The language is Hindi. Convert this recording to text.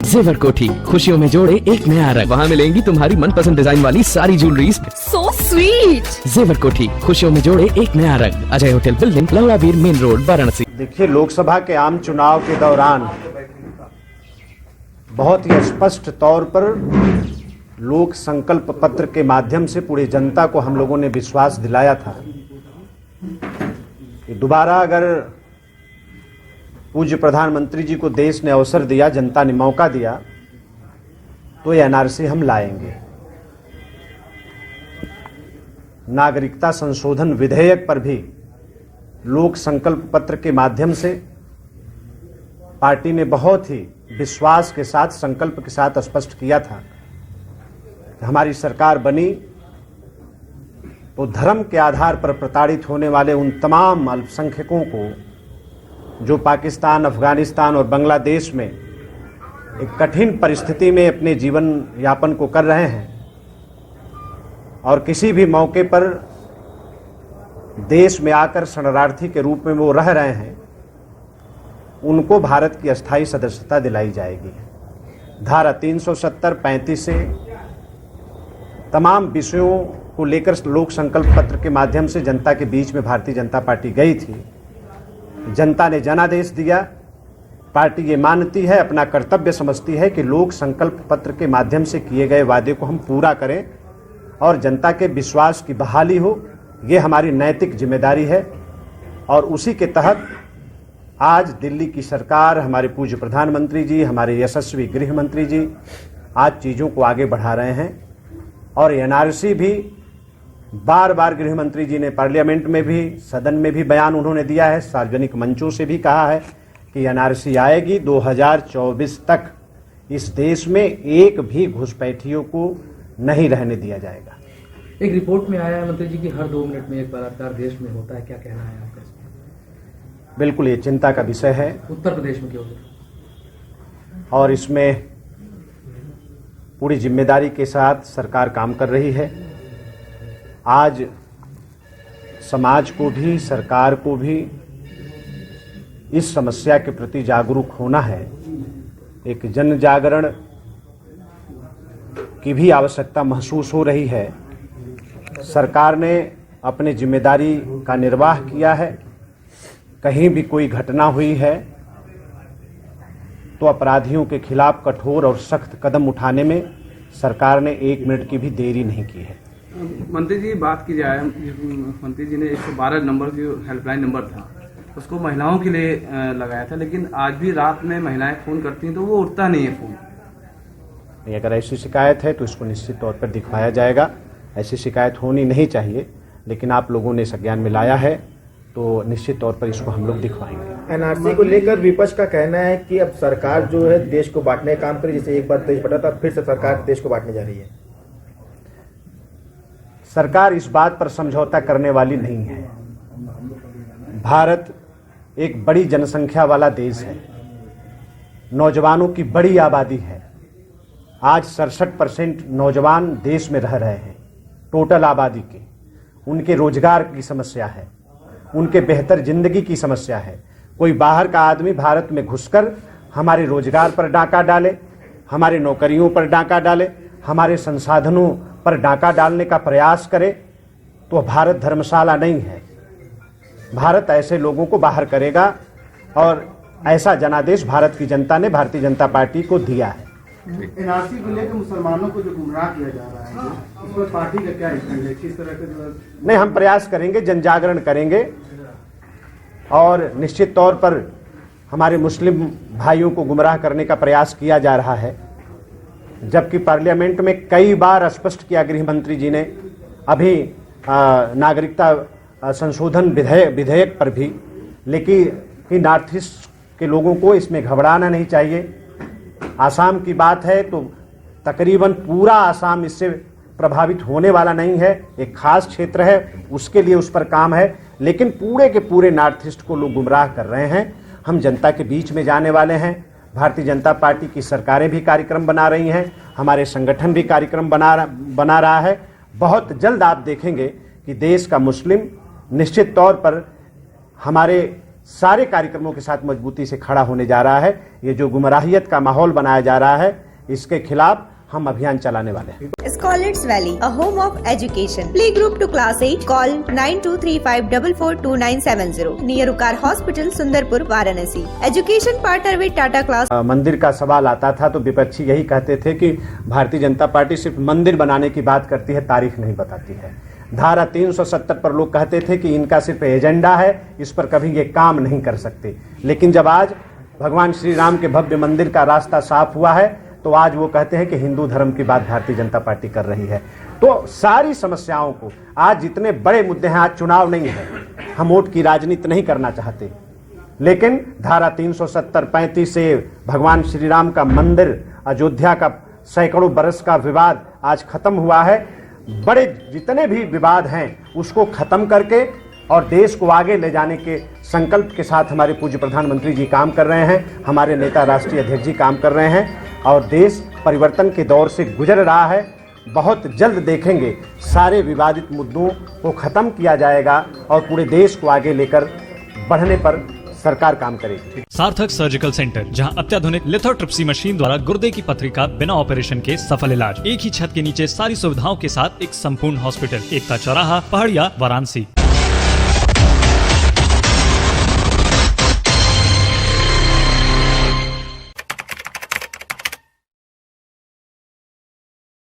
जेवर कोठी खुशियों में जोड़े एक नया रंग। वहाँ मिलेंगी तुम्हारी मनपसंद डिजाइन वाली सारी ज्वेलरीज। So sweet. जेवर कोठी खुशियों में जोड़े एक नया रंग। अजय होटल बिल्डिंग, लौड़ावीर मेन रोड, वाराणसी। देखिए, लोकसभा के आम चुनाव के दौरान बहुत ही स्पष्ट तौर पर लोक संकल्प पत्र के माध्यम से पूरी जनता को हम लोगों ने विश्वास दिलाया था कि दोबारा अगर पूज्य प्रधानमंत्री जी को देश ने अवसर दिया, जनता ने मौका दिया, तो ये एनआरसी हम लाएंगे। नागरिकता संशोधन विधेयक पर भी लोक संकल्प पत्र के माध्यम से पार्टी ने बहुत ही विश्वास के साथ, संकल्प के साथ स्पष्ट किया था कि हमारी सरकार बनी तो धर्म के आधार पर प्रताड़ित होने वाले उन तमाम अल्पसंख्यकों को जो पाकिस्तान, अफगानिस्तान और बांग्लादेश में एक कठिन परिस्थिति में अपने जीवन यापन को कर रहे हैं और किसी भी मौके पर देश में आकर शरणार्थी के रूप में वो रह रहे हैं, उनको भारत की अस्थायी सदस्यता दिलाई जाएगी। धारा 370, 35 से तमाम विषयों को लेकर लोक संकल्प पत्र के माध्यम से जनता के बीच में भारतीय जनता पार्टी गई थी। जनता ने जनादेश दिया। पार्टी ये मानती है, अपना कर्तव्य समझती है कि लोक संकल्प पत्र के माध्यम से किए गए वादे को हम पूरा करें और जनता के विश्वास की बहाली हो, ये हमारी नैतिक जिम्मेदारी है। और उसी के तहत आज दिल्ली की सरकार, हमारे पूज्य प्रधानमंत्री जी, हमारे यशस्वी गृह मंत्री जी आज चीज़ों को आगे बढ़ा रहे हैं। और एनआरसी भी बार बार गृह मंत्री जी ने पार्लियामेंट में भी, सदन में भी बयान उन्होंने दिया है, सार्वजनिक मंचों से भी कहा है कि एनआरसी आएगी। 2024 तक इस देश में एक भी घुसपैठियों को नहीं रहने दिया जाएगा। एक रिपोर्ट में आया है मंत्री जी की हर 2 मिनट में एक बलात्कार देश में होता है, क्या कहना है आपका इसमें? बिल्कुल, ये चिंता का विषय है। उत्तर प्रदेश में क्यों होता? और इसमें पूरी जिम्मेदारी के साथ सरकार काम कर रही है। आज समाज को भी, सरकार को भी इस समस्या के प्रति जागरूक होना है। एक जन जागरण की भी आवश्यकता महसूस हो रही है। सरकार ने अपनी जिम्मेदारी का निर्वाह किया है। कहीं भी कोई घटना हुई है तो अपराधियों के खिलाफ कठोर और सख्त कदम उठाने में सरकार ने 1 मिनट की भी देरी नहीं की है। मंत्री जी, बात की जाए, मंत्री जी ने 112 नंबर जो हेल्पलाइन नंबर था उसको महिलाओं के लिए लगाया था, लेकिन आज भी रात में महिलाएं फोन करती हैं तो वो उठता नहीं है फोन। अगर ऐसी शिकायत है तो इसको निश्चित तौर पर दिखवाया जाएगा। ऐसी शिकायत होनी नहीं चाहिए, लेकिन आप लोगों ने संज्ञान में लाया है तो निश्चित तौर पर इसको हम लोग दिखवाएंगे। एनआरसी को लेकर विपक्ष का कहना है कि अब सरकार जो है देश को बांटने का काम करे, जैसे एक बार देश बटा था, फिर से सरकार देश को बांटने जा रही है। सरकार इस बात पर समझौता करने वाली नहीं है। भारत एक बड़ी जनसंख्या वाला देश है, नौजवानों की बड़ी आबादी है। आज 67% नौजवान देश में रह रहे हैं टोटल आबादी के। उनके रोजगार की समस्या है, उनके बेहतर जिंदगी की समस्या है। कोई बाहर का आदमी भारत में घुसकर हमारे रोजगार पर डाका डाले, हमारे नौकरियों पर डाका डाले, हमारे संसाधनों पर डाका डालने का प्रयास करे तो भारत धर्मशाला नहीं है। भारत ऐसे लोगों को बाहर करेगा और ऐसा जनादेश भारत की जनता ने भारतीय जनता पार्टी को दिया है। एनआरसी को लेकर मुसलमानों को जो गुमराह किया जा रहा है, इस पर पार्टी का क्या स्टैंड है? किस तरह के नहीं, हम प्रयास करेंगे, जन जागरण करेंगे और निश्चित तौर पर हमारे मुस्लिम भाइयों को गुमराह करने का प्रयास किया जा रहा है। जबकि पार्लियामेंट में कई बार स्पष्ट किया गृह मंत्री जी ने, अभी नागरिकता संशोधन विधेयक पर भी, लेकिन नॉर्थ ईस्ट के लोगों को इसमें घबराना नहीं चाहिए। आसाम की बात है तो तकरीबन पूरा आसाम इससे प्रभावित होने वाला नहीं है। एक खास क्षेत्र है, उसके लिए उस पर काम है, लेकिन पूरे के पूरे नॉर्थ ईस्ट को लोग गुमराह कर रहे हैं। हम जनता के बीच में जाने वाले हैं। भारतीय जनता पार्टी की सरकारें भी कार्यक्रम बना रही हैं, हमारे संगठन भी कार्यक्रम बना रहा है। बहुत जल्द आप देखेंगे कि देश का मुस्लिम निश्चित तौर पर हमारे सारे कार्यक्रमों के साथ मजबूती से खड़ा होने जा रहा है। ये जो गुमराहियत का माहौल बनाया जा रहा है, इसके खिलाफ हम अभियान चलाने वाले हैं। Scholars Valley, a home of education. Play group to class 8. Call 9235442970. Near Ukar Hospital, Sundarpur, Varanasi. Education partner with Tata Class. मंदिर का सवाल आता था तो विपक्षी यही कहते थे कि भारतीय जनता पार्टी सिर्फ मंदिर बनाने की बात करती है, तारीख नहीं बताती है। धारा 370 पर लोग कहते थे कि इनका सिर्फ एजेंडा है, इस पर कभी ये काम नहीं कर सकते। लेकिन जब आज भगवान श्री राम के भव्य मंदिर का रास्ता साफ हुआ है तो आज वो कहते हैं कि हिंदू धर्म की बात भारतीय जनता पार्टी कर रही है। तो सारी समस्याओं को, आज जितने बड़े मुद्दे हैं, आज चुनाव नहीं है, हम वोट की राजनीति नहीं करना चाहते, लेकिन धारा 370-35 से भगवान श्री राम का मंदिर, अयोध्या का सैकड़ों बरस का विवाद आज खत्म हुआ है। बड़े जितने भी विवाद हैं उसको खत्म करके और देश को आगे ले जाने के संकल्प के साथ हमारे पूज्य प्रधानमंत्री जी काम कर रहे हैं, हमारे नेता राष्ट्रीय अध्यक्ष जी काम कर रहे हैं और देश परिवर्तन के दौर से गुजर रहा है। बहुत जल्द देखेंगे सारे विवादित मुद्दों को खत्म किया जाएगा और पूरे देश को आगे लेकर बढ़ने पर सरकार काम करेगी। सार्थक सर्जिकल सेंटर, जहां अत्याधुनिक लिथोट्रिप्सी मशीन द्वारा गुर्दे की पथरी का बिना ऑपरेशन के सफल इलाज। एक ही छत के नीचे सारी सुविधाओं के साथ एक संपूर्ण हॉस्पिटल। एकता चौराहा, पहाड़िया, वाराणसी।